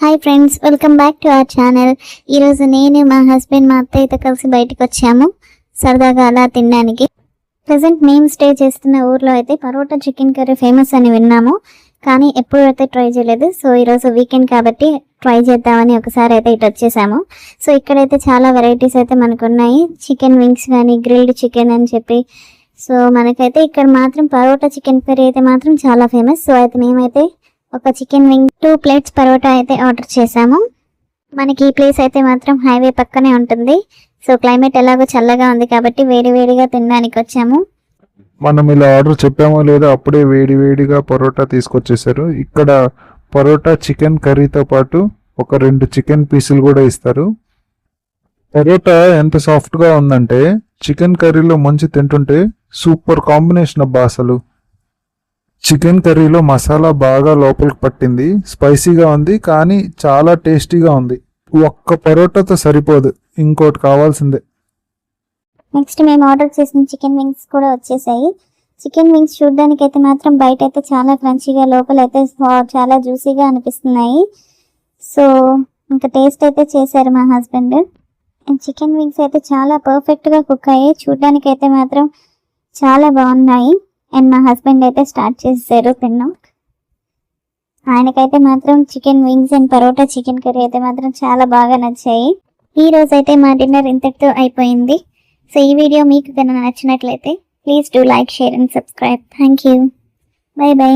Hi friends, welcome back to our channel. ఈరోజు నేను మా హస్బెండ్ మా అత్తయ్యతో కలిసి బయటకు వచ్చాము సరదాగా అలా తినడానికి. ప్రజెంట్ మేము స్టే చేస్తున్న ఊర్లో అయితే పరోటా చికెన్ కర్రీ ఫేమస్ అని విన్నాము, కానీ ఎప్పుడు అయితే ట్రై చేయలేదు. సో ఈరోజు వీకెండ్ కాబట్టి ట్రై చేద్దామని ఒకసారి అయితే ఇటు వచ్చేసాము. సో ఇక్కడైతే చాలా వెరైటీస్ అయితే మనకు ఉన్నాయి, చికెన్ వింగ్స్ కానీ గ్రిల్డ్ చికెన్ అని చెప్పి. సో మనకైతే ఇక్కడ మాత్రం పరోటా చికెన్ కర్రీ అయితే మాత్రం చాలా ఫేమస్. సో అయితే మేమైతే ఒక చికెన్ వింగ్ 2 ప్లేట్స్ పరోటా అయితే ఆర్డర్ చేసాము. మనకి ఈ ప్లేస్ అయితే మాత్రం హైవే పక్కనే ఉంటుంది. సో క్లైమేట్ ఎలాగో చల్లగా ఉంది కాబట్టి వేడివేడిగా తినడానికి వచ్చాము. మనం ఇలా ఆర్డర్ చెప్పామో లేదో అప్పుడే వేడివేడిగా పరోటా తీసుకొచ్చేసారు. ఇక్కడ పరోటా చికెన్ కర్రీతో పాటు ఒక 2 చికెన్ పీసులు కూడా ఇస్తారు. పరోటా ఎంత సాఫ్ట్గా ఉందంటే చికెన్ కర్రీలో మంచి తింటుంటే సూపర్ కాంబినేషన్ అబ్బా. అసలు చికెన్ కర్రీలో మసాలా బాగా లోపలికి పట్టింది, స్పైసీగా ఉంది, కానీ చాలా టేస్టీగా ఉంది. ఒక్క పరోటాతో సరిపోదు, ఇంకోటి కావాల్సిందే. నెక్స్ట్ మేము ఆర్డర్ చేసిన చికెన్ వింగ్స్ కూడా వచ్చేసాయి. చికెన్ వింగ్స్ చూడడానికి అయితే మాత్రం బయట అయితే చాలా క్రంచీగా, లోపల అయితే చాలా జ్యూసీగా అనిపిస్తున్నాయి. సో ఇంకా టేస్ట్ అయితే చేశారు మా హస్బెండ్. చికెన్ వింగ్స్ అయితే చాలా పర్ఫెక్ట్గా కుక్ అయ్యాయి, చూడడానికి అయితే మాత్రం చాలా బాగున్నాయి. అండ్ మా హస్బెండ్ అయితే స్టార్ట్ చేశారు తిన్నాం. ఆయనకైతే మాత్రం chicken wings and parotta chicken curry అయితే మాత్రం చాలా బాగా నచ్చాయి. ఈ రోజు అయితే మా డిన్నర్ ఇంతటితో అయిపోయింది. సో ఈ వీడియో మీకు కనుక నచ్చినట్లయితే please do like, share and subscribe. Thank you. By by.